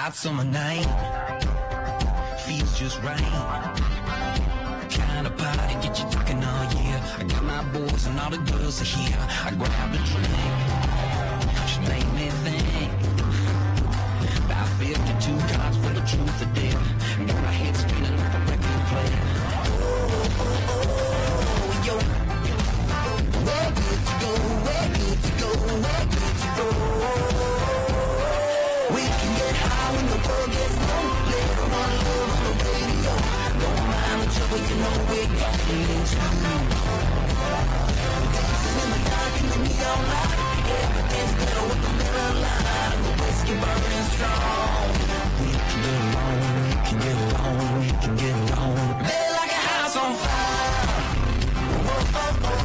hot summer night, feels just right. Kind of party, get you talking all year. I got my boys and all the girls are here. I grabbed a drink, she made me think about 52 cards for the truth or dare. Got my head spinning like a record player. Yo, we're good to go, we're good to go, we're good to go. We can get high when the world gets low. Let everyone live on the radio. Don't mind the trouble, you know we're getting into. Dancing in the dark and the neon light. Everything's better with the mirror light. And the whiskey burning strong. We can get along, we can get along, we can get along. Lay like a house on fire. Whoa, oh, oh.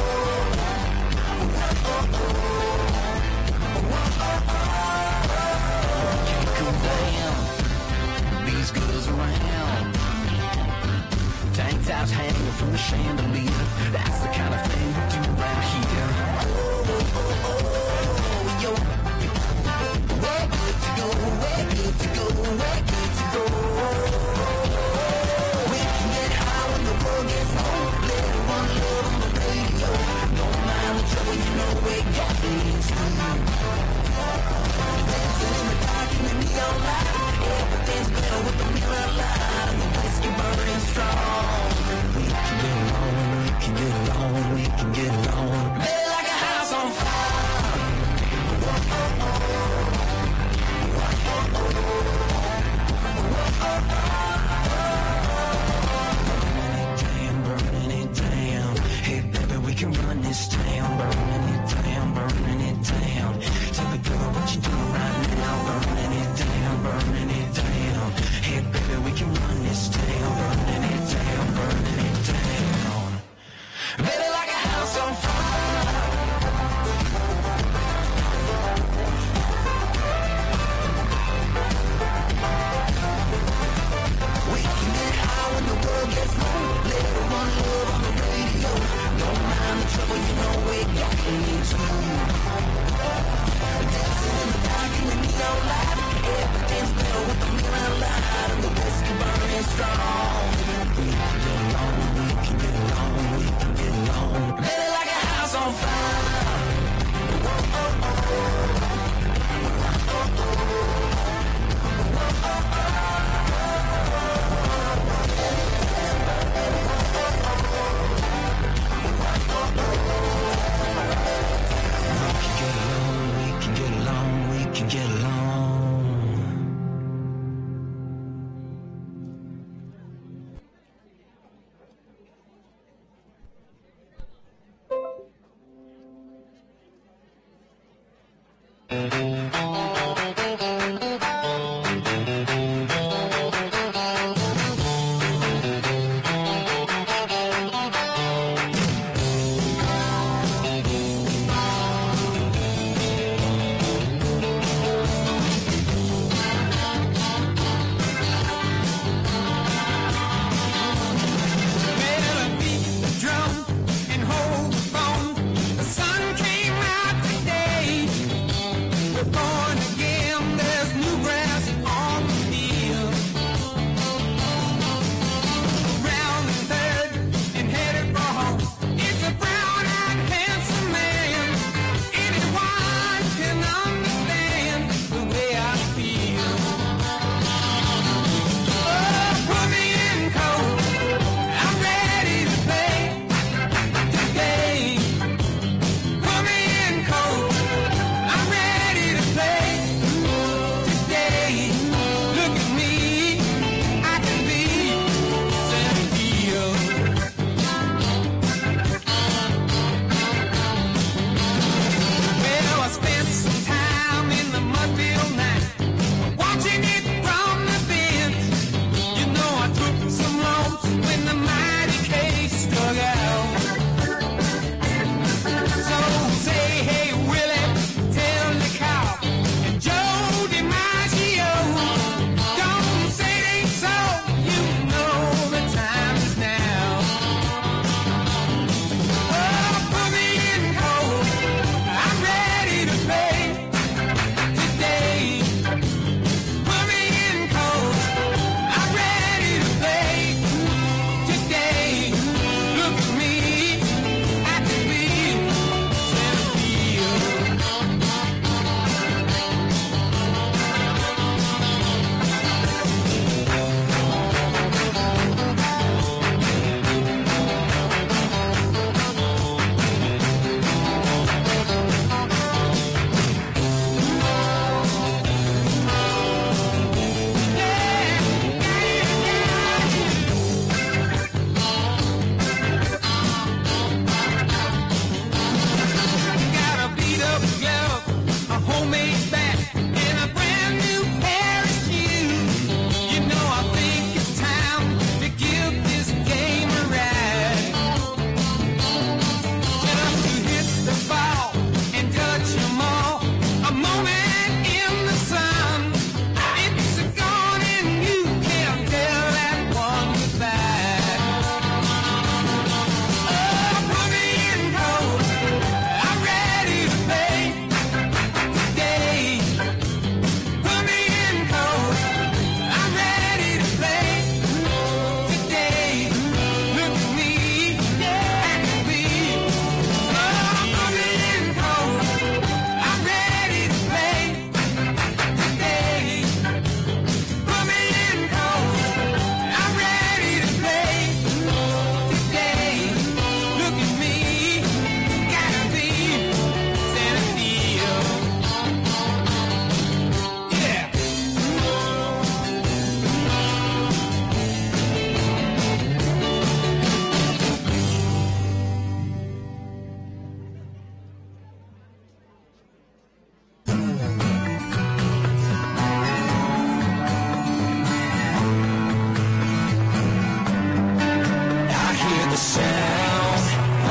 Whoa, oh, oh. Whoa, oh, oh. Can't go down. These girls around. Tank tops hanging from the chandelier. That's the kind of thing we do around here. Oh, oh, oh, yo. We're good to go, we're good to go, we're good to go. We can get high when the world gets low. Let everyone live on the radio. Don't mind the trouble, you know we're getting into. Dancing in the dark and the neon light. Everything's better with the mirror light. And the whiskey burning strong. We can get along, we can get along.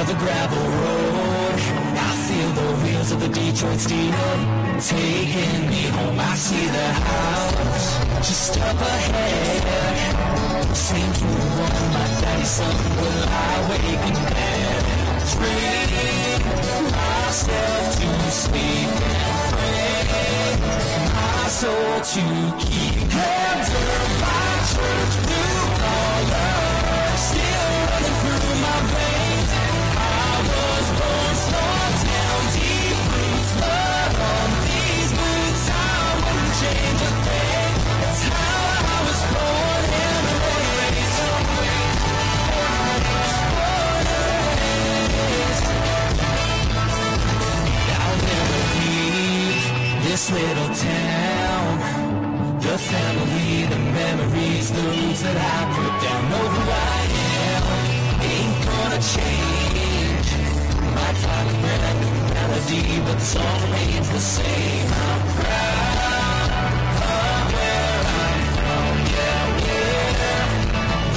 the gravel road. I feel the wheels of the Detroit Steamer taking me home. I see the house just up ahead. Same to one, my daddy's son. Will I wake in bed and dream myself to sleep and pray my soul to keep under my church blue collar still running through my veins. I was born small town, deep roots, blood on these boots. I wouldn't change a thing. That's how I was born and raised. I'll never leave this little town. The family, the memories, the roots that I put down. Know who I am, ain't gonna change. Might find a brand new melody, but the song remains the same. I'm proud of where I'm from, yeah, yeah.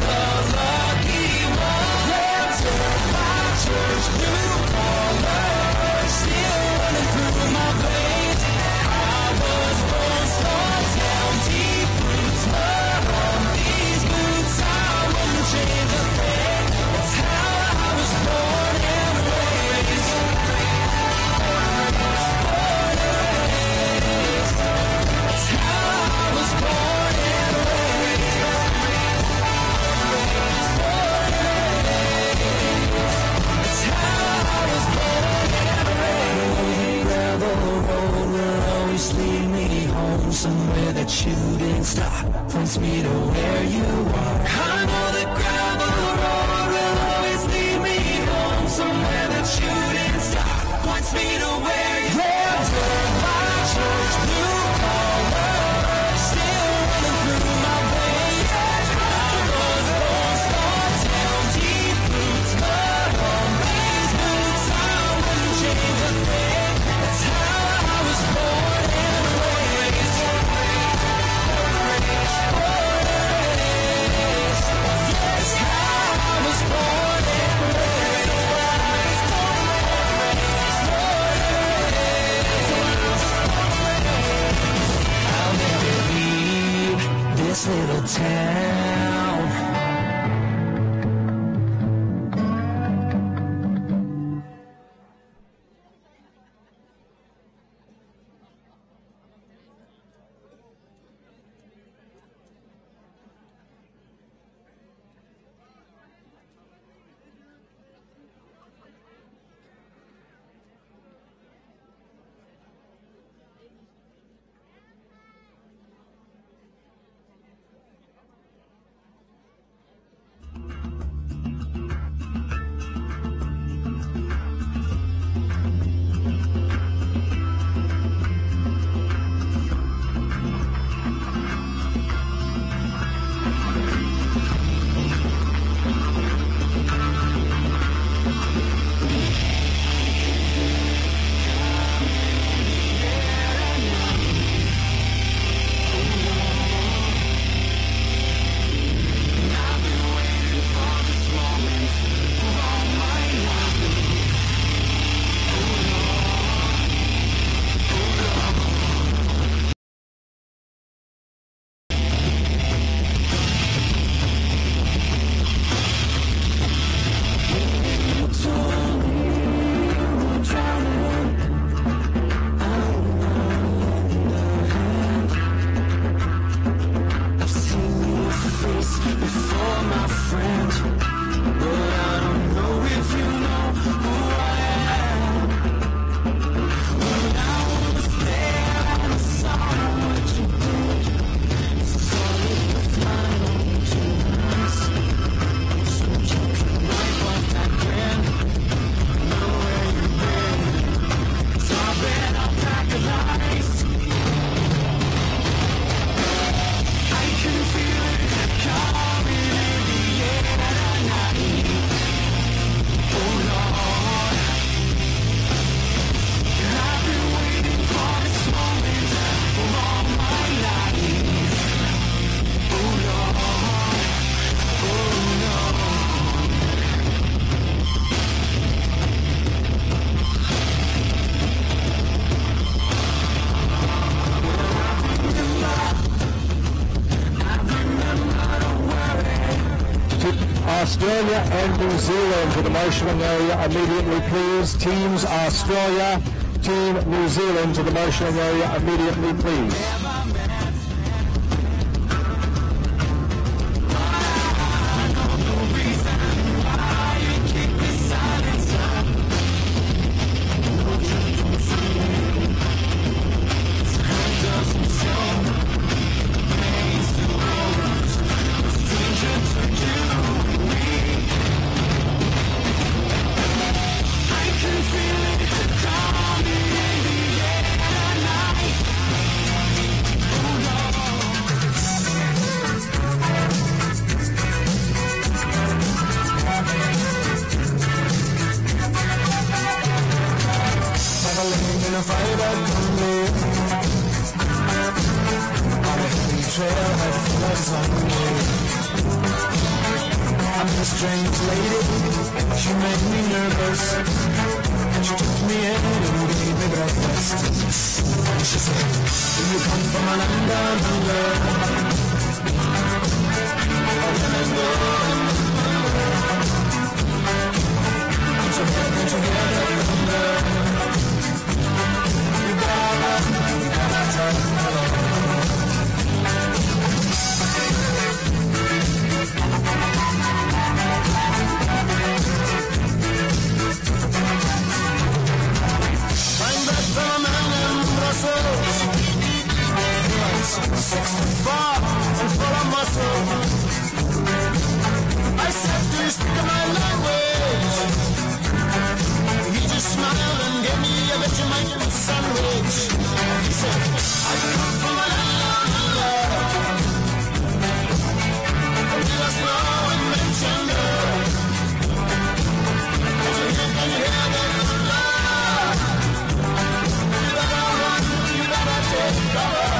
The lucky one. Enter my church blue collar, still running through my veins. I was born small town, deep roots, blood on these boots. I wouldn't change a thing. That's how I was born and raised. That's how I was born and raised. That's how I was born and raised. Gravel road will always lead me home. Somewhere that you didn't stop points me to where you are. I know that gravel road will always lead me home. Somewhere that you didn't stop points me to where you are. My church blue collar still running through my veins. I was born small town, deep roots, blood on these boots. I wouldn't change a thing. That's how I was born and raised. Australia and New Zealand to the marshalling area immediately, please. Teams Australia, Team New Zealand to the marshalling area immediately, please. I'm a strange lady, she made me nervous. She took me in and gave me breakfast. She said, do you come from a land down under? Don't you hear that thunder? You gotta tell me. Far and full of muscle. I said, do you speak my language? He just smiled and gave me a Vegemite sandwich. He said, I come from a land of just know and mention her. Can you hear the love? You better run, you better take cover.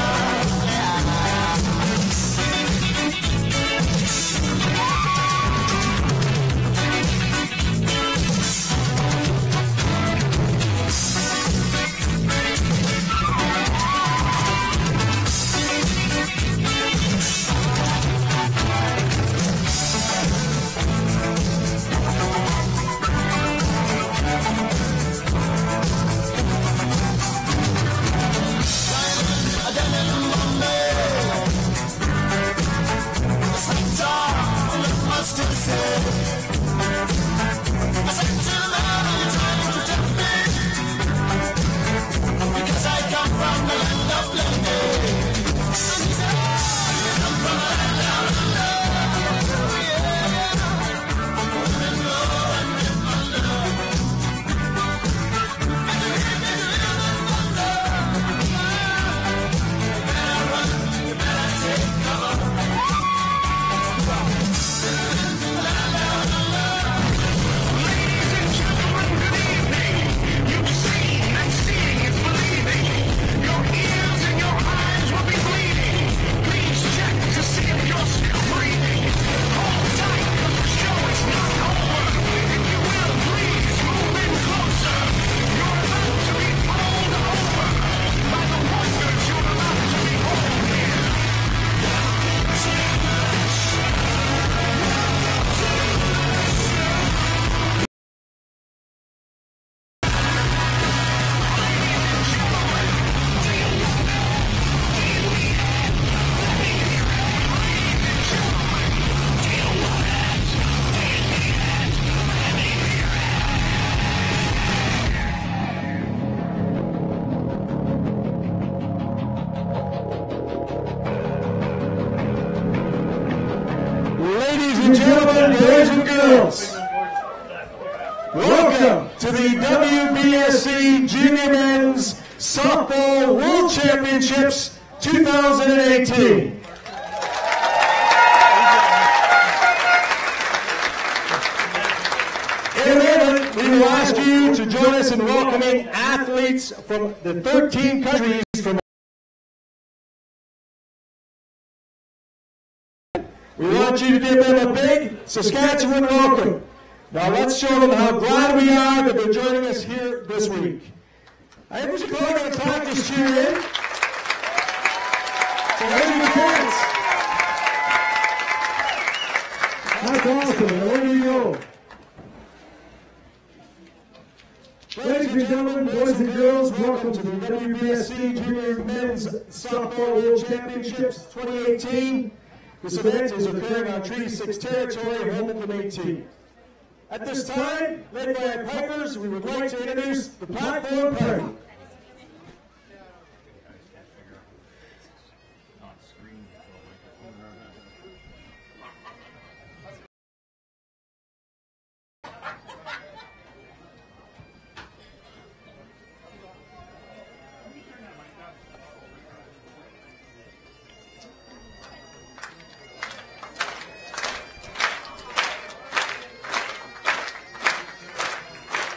Boys and girls, welcome to the WBSC Junior Men's Softball World Championships 2018. In a minute, we will ask you to join us in welcoming athletes from the 13 countries from. We want you to give them a big Saskatchewan welcome. Now let's show them how glad we are that they're joining us here this week. I think we should call it a practice cheer in. So raise your hands. Now That's awesome. There you go. Ladies and gentlemen, boys and girls, welcome to the WBSC Junior Men's Softball World Championships 2018. This event is occurring on Treaty 6 territory, home of the main team. At this time, led by our pipers, we would like to introduce the platform party.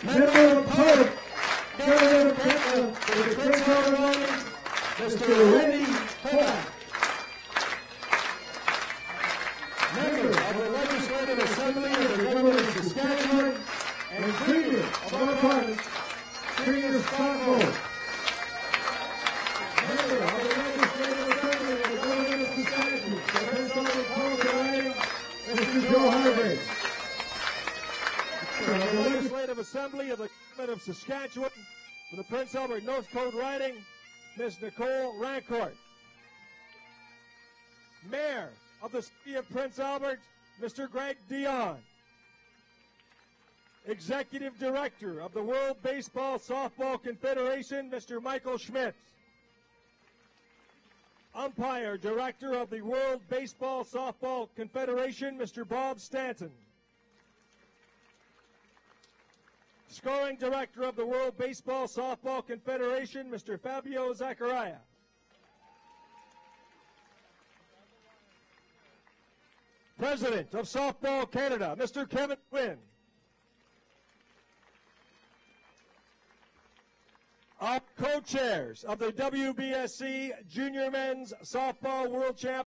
Member of Parliament, Governor of the Prince Albert Islands, Mr. Randy Horak. Member of the Legislative Assembly of the Government of Saskatchewan and Premier of our province, Premier Scott. Member of the Legislative Assembly of the Government of Saskatchewan, the Prince Albert Parliament, Mr. Joe Harvey. The Legislative Assembly of the Government of Saskatchewan for the Prince Albert North Code riding, Ms. Nicole Rancourt. Mayor of the City of Prince Albert, Mr. Greg Dion. Executive Director of the World Baseball Softball Confederation, Mr. Michael Schmidt. Umpire Director of the World Baseball Softball Confederation, Mr. Bob Stanton. Scoring Director of the World Baseball Softball Confederation, Mr. Fabio Zachariah. President of Softball Canada, Mr. Kevin Quinn. Our co-chairs of the WBSC Junior Men's Softball World Championship,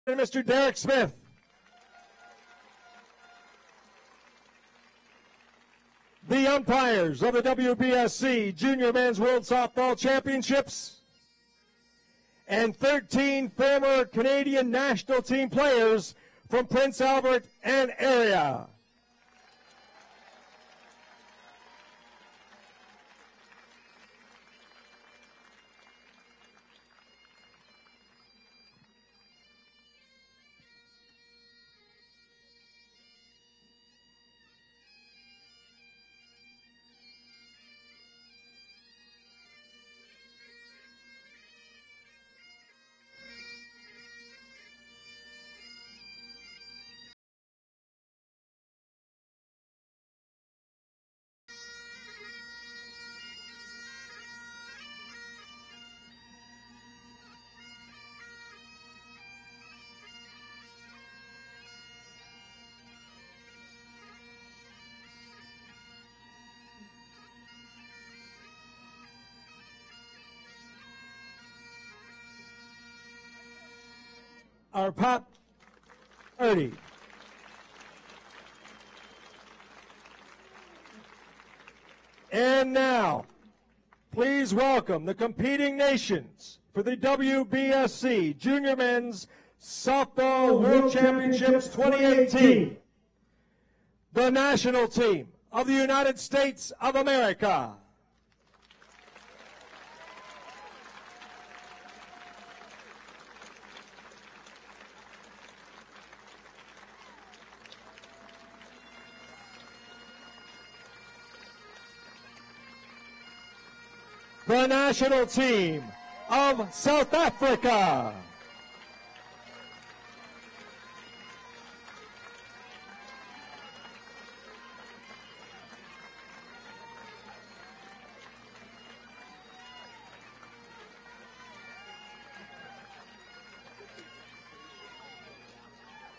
Mr. Derek Smith. The umpires of the WBSC Junior Men's World Softball Championships, and 13 former Canadian national team players from Prince Albert and area. Our pop party. And now, please welcome the competing nations for the WBSC Junior Men's Softball World Championships 2018. The national team of the United States of America. The national team of South Africa.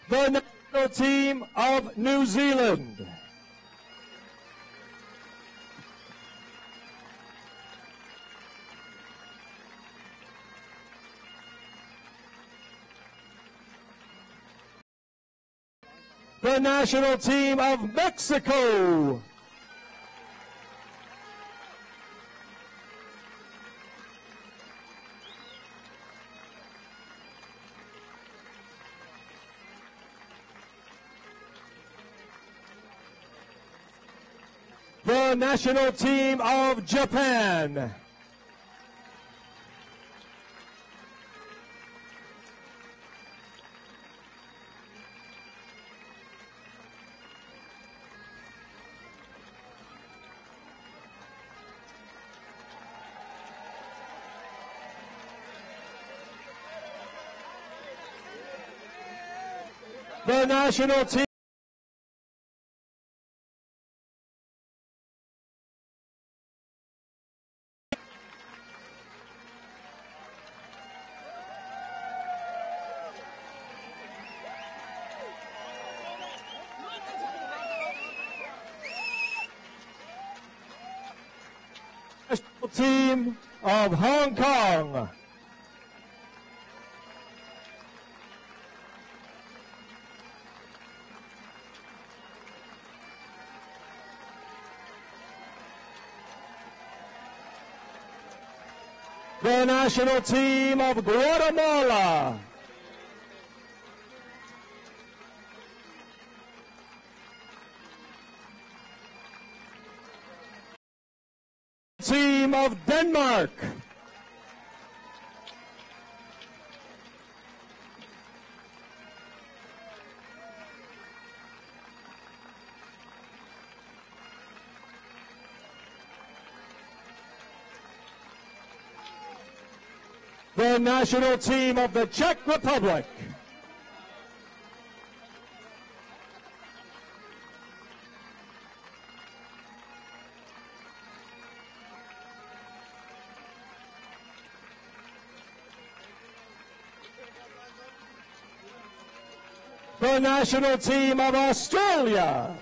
The national team of New Zealand. The national team of Mexico. the national team of Japan. The national team team of Hong Kong. The national team of Guatemala. Team of Denmark. The national team of the Czech Republic. The national team of Australia.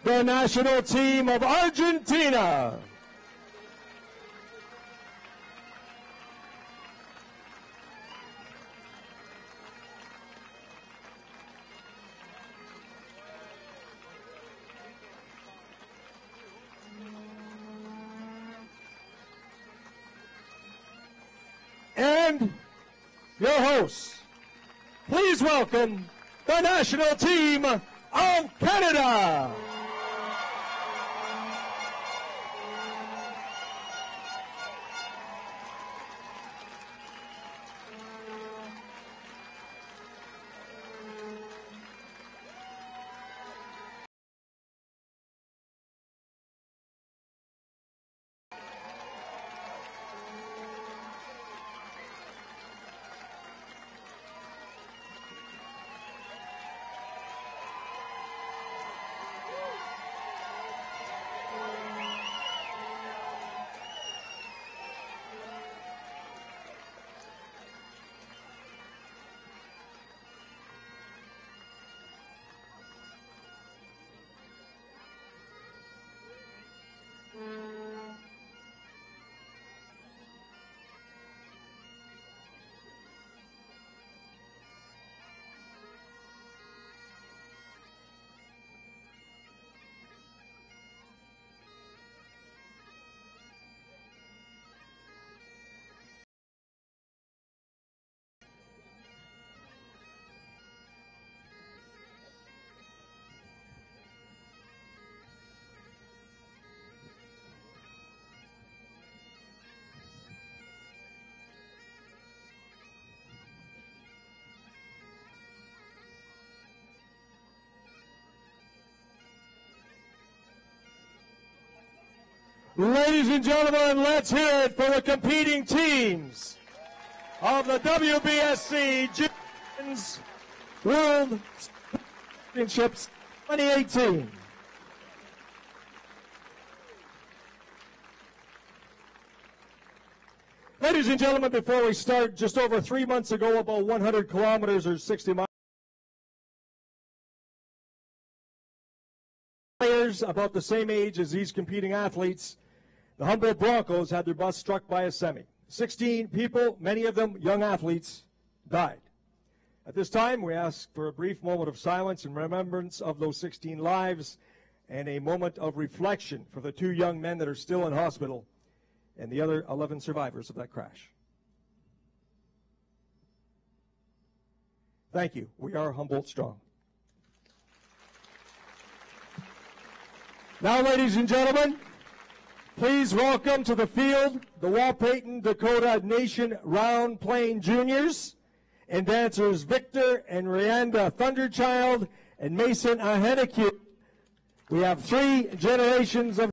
The national team of Argentina. And your hosts, please welcome the national team of Canada. Ladies and gentlemen, let's hear it for the competing teams of the WBSC Women's World Championships 2018. Ladies and gentlemen, before we start, just over 3 months ago, about 100 kilometers or 60 miles, players about the same age as these competing athletes, the Humboldt Broncos had their bus struck by a semi. 16 people, many of them young athletes, died. At this time, we ask for a brief moment of silence in remembrance of those 16 lives and a moment of reflection for the 2 young men that are still in hospital and the other 11 survivors of that crash. Thank you. We are Humboldt strong. Now, ladies and gentlemen, please welcome to the field the Wahpeton Dakota Nation Round Plain Juniors and dancers Victor and Rianda Thunderchild and Mason Ahenecue. We have 3 generations of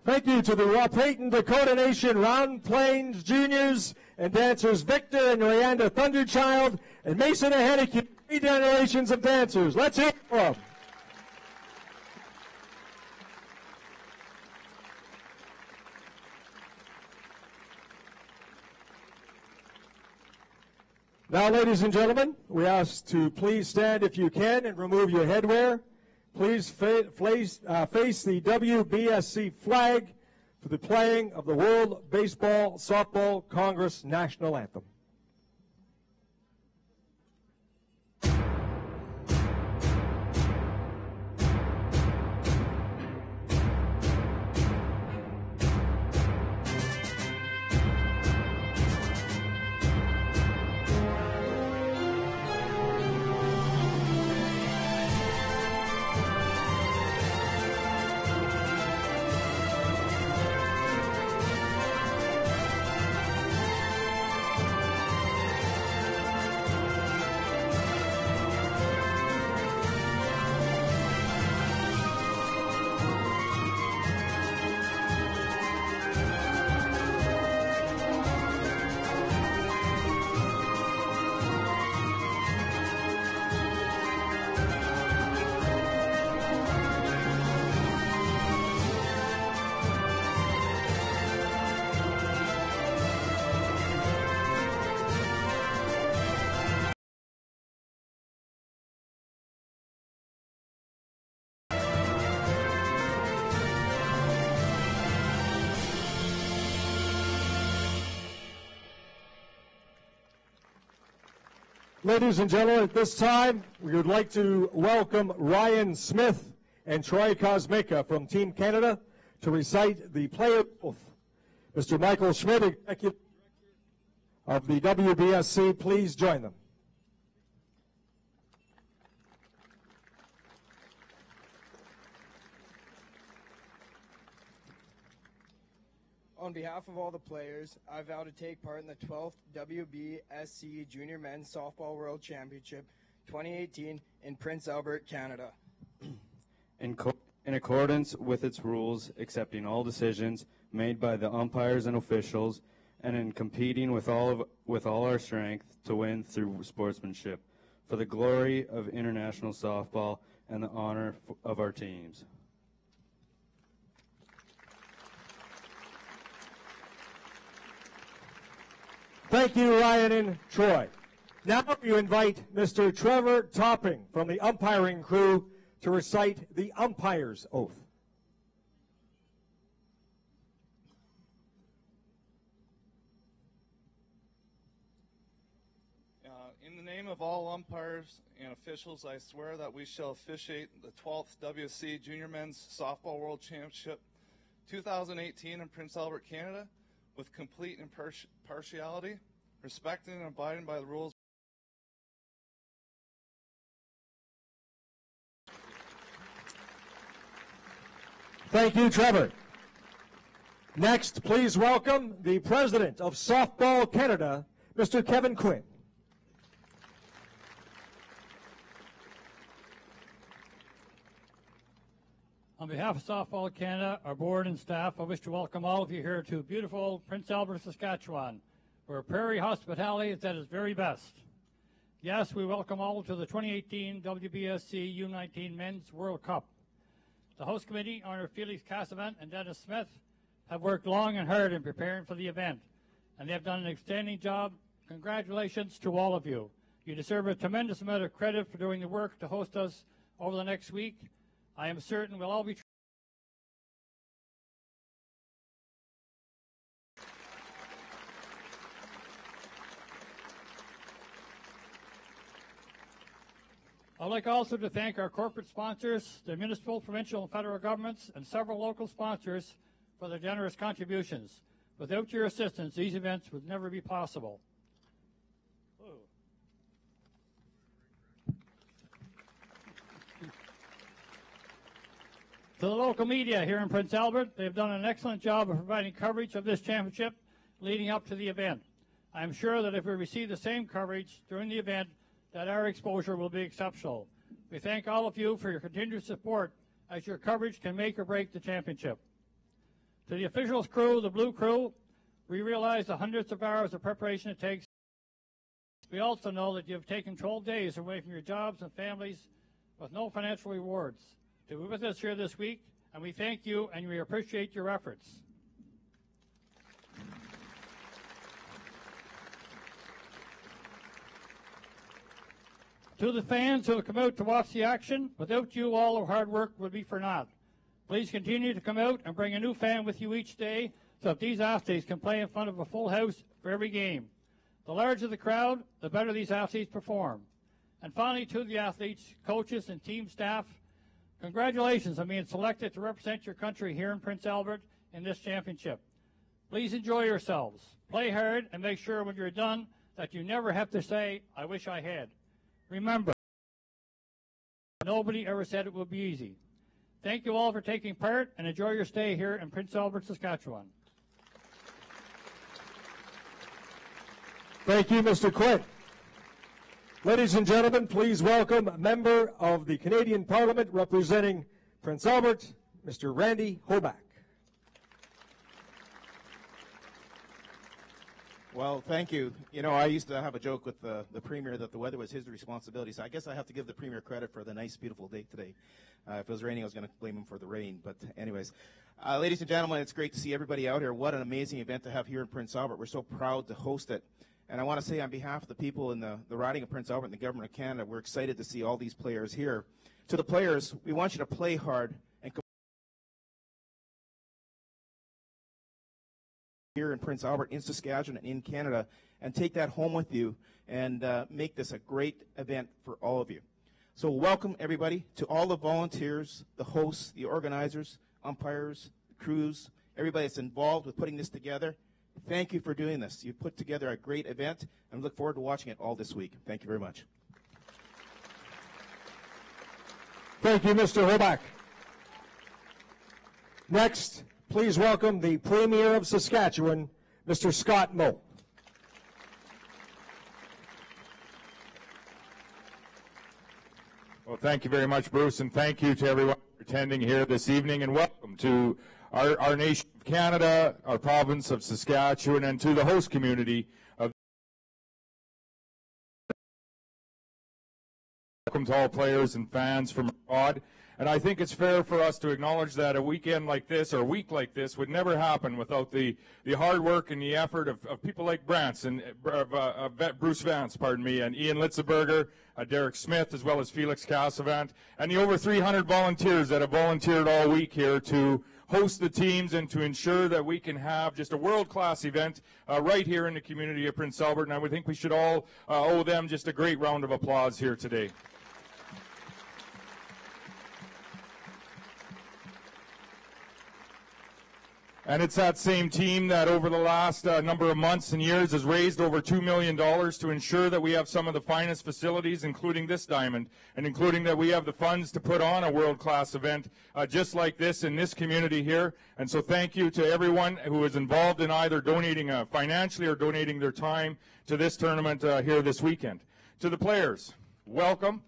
Thank you to the Wahpeton Dakota Nation Round Plains Juniors and dancers Victor and Rianda Thunderchild and Mason Ahenecue, 3 generations of dancers. Let's hear it for them. Now, ladies and gentlemen, we ask to please stand if you can and remove your headwear. Please face the WBSC flag for the playing of the World Baseball Softball Congress National Anthem. Ladies and gentlemen, at this time, we would like to welcome Ryan Smith and Troy Kosmicka from Team Canada to recite the player oath. Mr. Michael Schmidt, Executive of the WBSC, please join them. On behalf of all the players, I vow to take part in the 12th WBSC Junior Men's Softball World Championship 2018 in Prince Albert, Canada. In accordance with its rules, accepting all decisions made by the umpires and officials, and in competing with all our strength to win through sportsmanship, for the glory of international softball and the honor of our teams. Thank you, Ryan and Troy. Now you invite Mr. Trevor Topping from the umpiring crew to recite the umpire's oath. In the name of all umpires and officials, I swear that we shall officiate the 12th WBSC Junior Men's Softball World Championship 2018 in Prince Albert, Canada, with complete impartiality, respecting and abiding by the rules. Thank you, Trevor. Next, please welcome the President of Softball Canada, Mr. Kevin Quinn. On behalf of Softball Canada, our board and staff, I wish to welcome all of you here to beautiful Prince Albert, Saskatchewan, where prairie hospitality is at its very best. Yes, we welcome all to the 2018 WBSC U19 Men's World Cup. The host committee, Honor Felix Cassavant and Dennis Smith, have worked long and hard in preparing for the event, and they have done an outstanding job. Congratulations to all of you. You deserve a tremendous amount of credit for doing the work to host us over the next week. I am certain we'll all be I'd like also to thank our corporate sponsors, the municipal, provincial, and federal governments, and several local sponsors for their generous contributions. Without your assistance, these events would never be possible. To the local media here in Prince Albert, they've done an excellent job of providing coverage of this championship leading up to the event. I'm sure that if we receive the same coverage during the event, that our exposure will be exceptional. We thank all of you for your continued support, as your coverage can make or break the championship. To the officials crew, the Blue Crew, we realize the hundreds of hours of preparation it takes. We also know that you have taken 12 days away from your jobs and families with no financial rewards to be with us here this week, and we thank you and we appreciate your efforts. To the fans who have come out to watch the action, without you, all our hard work would be for naught. Please continue to come out and bring a new fan with you each day so that these athletes can play in front of a full house for every game. The larger the crowd, the better these athletes perform. And finally, to the athletes, coaches, and team staff, congratulations on being selected to represent your country here in Prince Albert in this championship. Please enjoy yourselves. Play hard and make sure when you're done that you never have to say, "I wish I had." Remember, nobody ever said it would be easy. Thank you all for taking part and enjoy your stay here in Prince Albert, Saskatchewan. Thank you, Mr. Quinn. Ladies and gentlemen, please welcome a member of the Canadian Parliament representing Prince Albert, Mr. Randy Hoback. Well, thank you. You know, I used to have a joke with the Premier that the weather was his responsibility, so I guess I have to give the Premier credit for the nice, beautiful day today. If it was raining, I was going to blame him for the rain. But anyways, ladies and gentlemen, it's great to see everybody out here. What an amazing event to have here in Prince Albert. We're so proud to host it. And I want to say on behalf of the people in the riding of Prince Albert and the Government of Canada, we're excited to see all these players here. To the players, we want you to play hard here in Prince Albert, in Saskatchewan, and in Canada, and take that home with you and make this a great event for all of you. So welcome, everybody, to all the volunteers, the hosts, the organizers, umpires, crews, everybody that's involved with putting this together. Thank you for doing this. You've put together a great event, and look forward to watching it all this week. Thank you very much. Thank you, Mr. Hoback. Next, please welcome the Premier of Saskatchewan, Mr. Scott Moe. Well, thank you very much, Bruce, and thank you to everyone for attending here this evening, and welcome to our nation of Canada, our province of Saskatchewan, and to the host community of. Welcome to all players and fans from abroad. And I think it's fair for us to acknowledge that a weekend like this, or a week like this, would never happen without the hard work and the effort of people like Bruce Vance, and Ian Litzenberger, Derek Smith, as well as Felix Cassavant, and the over 300 volunteers that have volunteered all week here to host the teams and to ensure that we can have just a world-class event right here in the community of Prince Albert. And I would think we should all owe them just a great round of applause here today. And it's that same team that over the last number of months and years has raised over $2 million to ensure that we have some of the finest facilities, including this diamond, and including that we have the funds to put on a world-class event just like this in this community here. And so thank you to everyone who is involved in either donating financially or donating their time to this tournament here this weekend. To the players, welcome.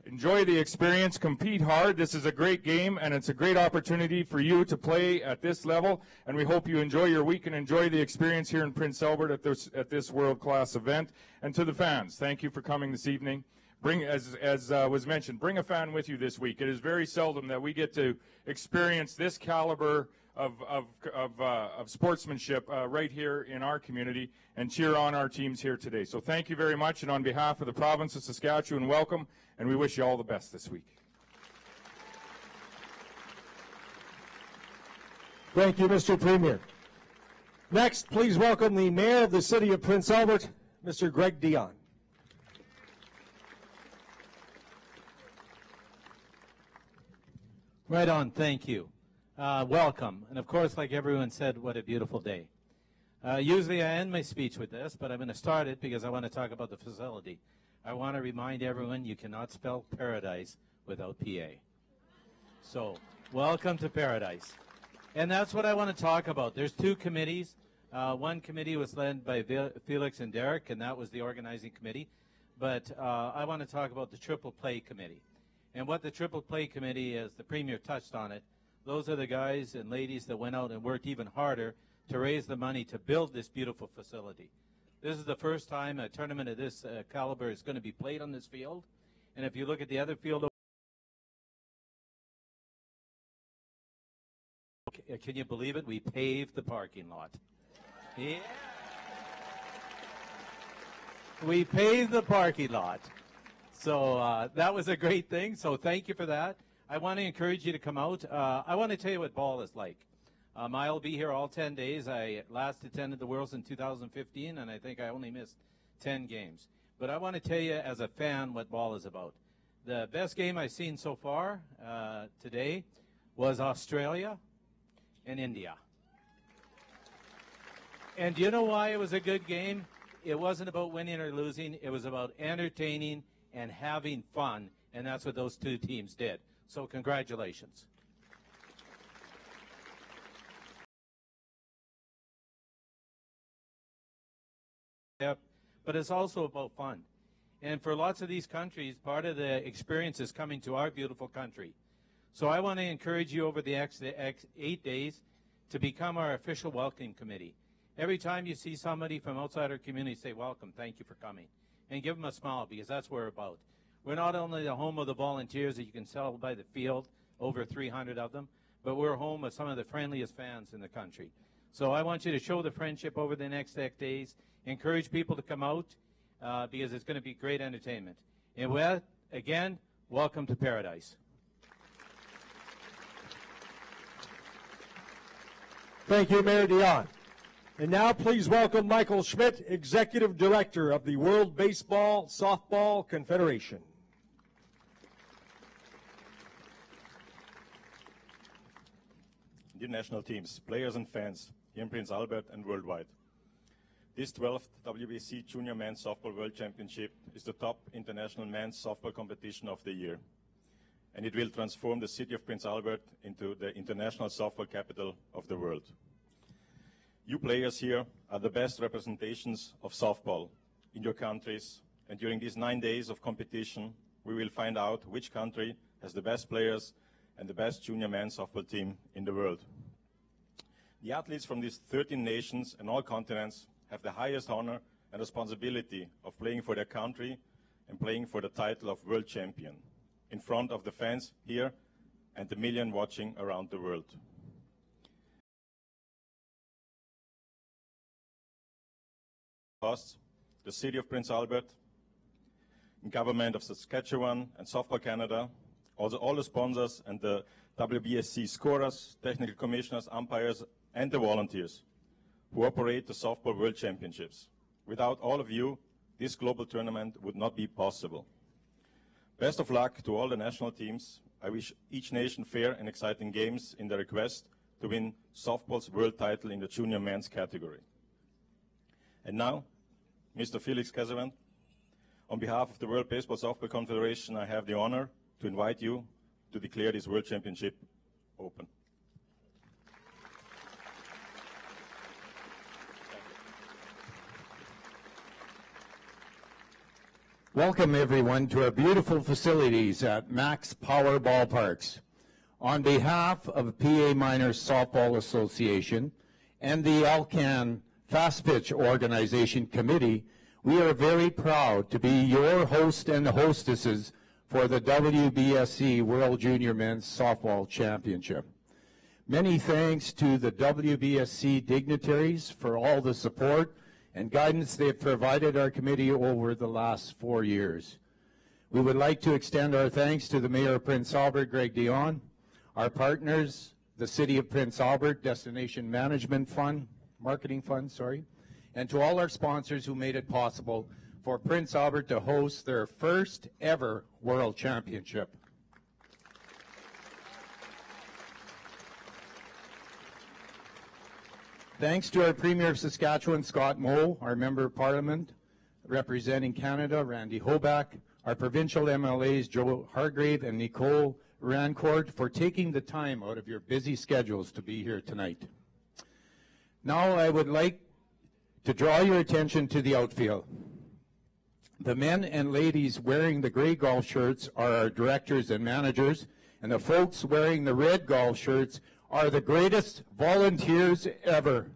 Enjoy the experience, compete hard. This is a great game, and it's a great opportunity for you to play at this level, and we hope you enjoy your week and enjoy the experience here in Prince Albert at this world-class event. And to the fans, thank you for coming this evening. Bring, as was mentioned, bring a fan with you this week. It is very seldom that we get to experience this caliber of sportsmanship right here in our community and cheer on our teams here today. So thank you very much, and on behalf of the province of Saskatchewan, welcome, and we wish you all the best this week. Thank you, Mr. Premier. Next, please welcome the Mayor of the City of Prince Albert, Mr. Greg Dion. Right on, thank you. Welcome. And of course, like everyone said, what a beautiful day. Usually I end my speech with this, but I'm going to start it because I want to talk about the facility. I want to remind everyone you cannot spell paradise without PA. So, welcome to paradise. And that's what I want to talk about. There's two committees. One committee was led by Felix and Derek, and that was the organizing committee. But I want to talk about the Triple Play Committee. And what the Triple Play Committee is, the Premier touched on it, those are the guys and ladies that went out and worked even harder to raise the money to build this beautiful facility. This is the first time a tournament of this caliber is going to be played on this field. And if you look at the other field, can you believe it? We paved the parking lot. Yeah. We paved the parking lot. So that was a great thing. So thank you for that. I want to encourage you to come out. I want to tell you what ball is like. I'll be here all 10 days. I last attended the Worlds in 2015, and I think I only missed 10 games. But I want to tell you as a fan what ball is about. The best game I've seen so far today was Australia and India. And do you know why it was a good game? It wasn't about winning or losing. It was about entertaining and having fun, and that's what those two teams did. So congratulations. Yep. But it's also about fun. And for lots of these countries, part of the experience is coming to our beautiful country. So I want to encourage you over the next 8 days to become our official welcome committee. Every time you see somebody from outside our community, say welcome, thank you for coming. And give them a smile, because that's what we're about. We're not only the home of the volunteers that you can tell by the field, over 300 of them, but we're home of some of the friendliest fans in the country. So I want you to show the friendship over the next 8 days. Encourage people to come out because it's going to be great entertainment. And with that, again, welcome to paradise. Thank you, Mayor Dion. And now please welcome Michael Schmidt, Executive Director of the World Baseball Softball Confederation. Dear national teams, players and fans here in Prince Albert and worldwide. This 12th WBSC Junior Men's Softball World Championship is the top international men's softball competition of the year. And it will transform the city of Prince Albert into the international softball capital of the world. You players here are the best representations of softball in your countries, and during these 9 days of competition, we will find out which country has the best players and the best junior men's softball team in the world. The athletes from these 13 nations and all continents have the highest honor and responsibility of playing for their country and playing for the title of world champion in front of the fans here and the million watching around the world. The City of Prince Albert, Government of Saskatchewan and Softball Canada, also all the sponsors and the WBSC scorers, technical commissioners, umpires, and the volunteers who operate the Softball World Championships. Without all of you, this global tournament would not be possible. Best of luck to all the national teams. I wish each nation fair and exciting games in their quest to win softball's world title in the junior men's category. And now, Mr. Felix Casavant, on behalf of the World Baseball Softball Confederation, I have the honor to invite you to declare this World Championship open. Welcome everyone to our beautiful facilities at Max Power Ballparks. On behalf of PA Miners Softball Association and the Alcan Fast Pitch Organization Committee, we are very proud to be your host and hostesses for the WBSC World Junior Men's Softball Championship. Many thanks to the WBSC dignitaries for all the support and guidance they have provided our committee over the last 4 years. We would like to extend our thanks to the Mayor of Prince Albert, Greg Dion, our partners, the City of Prince Albert Destination Management Fund, Marketing Fund, and to all our sponsors who made it possible for Prince Albert to host their first ever World Championship. Thanks to our Premier of Saskatchewan, Scott Moe, our Member of Parliament representing Canada, Randy Hoback, our provincial MLAs, Joe Hargrave and Nicole Rancourt, for taking the time out of your busy schedules to be here tonight. Now I would like to draw your attention to the outfield. The men and ladies wearing the gray golf shirts are our directors and managers, and the folks wearing the red golf shirts are the greatest volunteers ever.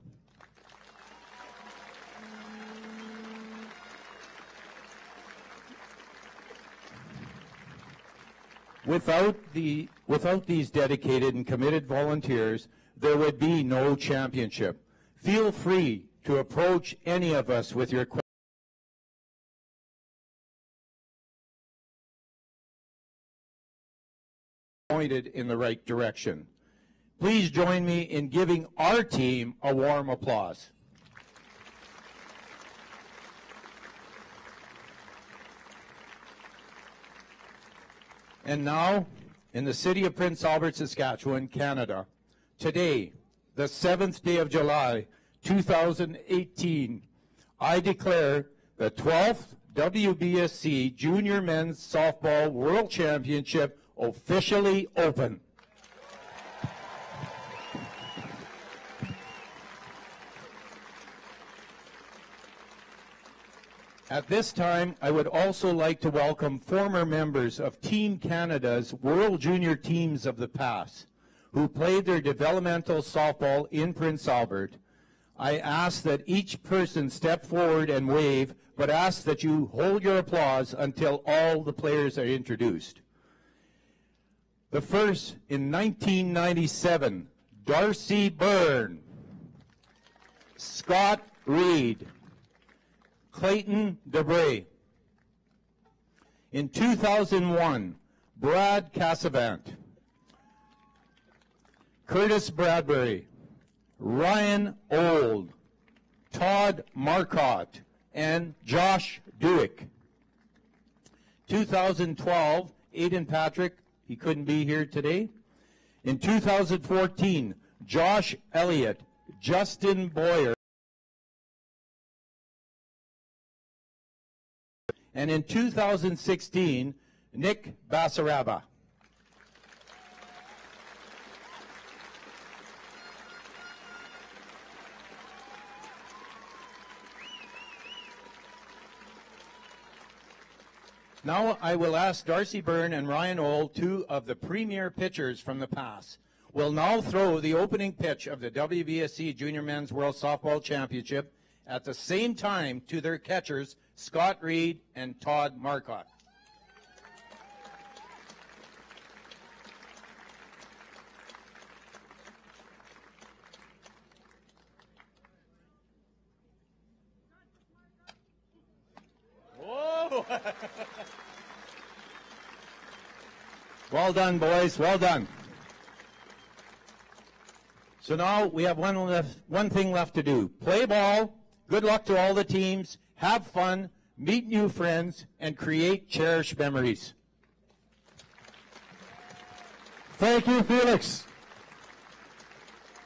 Without these dedicated and committed volunteers, there would be no championship. Feel free to approach any of us with your questions. Pointed in the right direction. Please join me in giving our team a warm applause. And now, in the city of Prince Albert, Saskatchewan, Canada, today, the 7th day of July, 2018, I declare the 12th WBSC Junior Men's Softball World Championship officially open. At this time, I would also like to welcome former members of Team Canada's World Junior teams of the past who played their developmental softball in Prince Albert. I ask that each person step forward and wave, but ask that you hold your applause until all the players are introduced. The first, in 1997, Darcy Byrne, Scott Reed, Clayton DeBray. In 2001, Brad Casavant, Curtis Bradbury, Ryan Old, Todd Marcotte, and Josh Dewick. 2012, Aiden Patrick, he couldn't be here today. In 2014, Josh Elliott, Justin Boyer, and in 2016, Nick Basaraba. Now I will ask Darcy Byrne and Ryan Old, two of the premier pitchers from the past, will now throw the opening pitch of the WBSC Junior Men's World Softball Championship at the same time to their catchers, Scott Reed and Todd Marcotte. Whoa! Well done, boys. Well done. So now we have one thing left to do. Play ball. Good luck to all the teams. Have fun. Meet new friends. And create cherished memories. Thank you, Felix.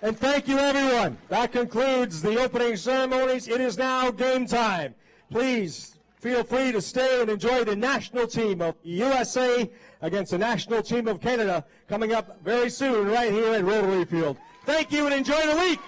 And thank you, everyone. That concludes the opening ceremonies. It is now game time. Please feel free to stay and enjoy the national team of USA against the national team of Canada coming up very soon right here at Rotary Field. Thank you and enjoy the week.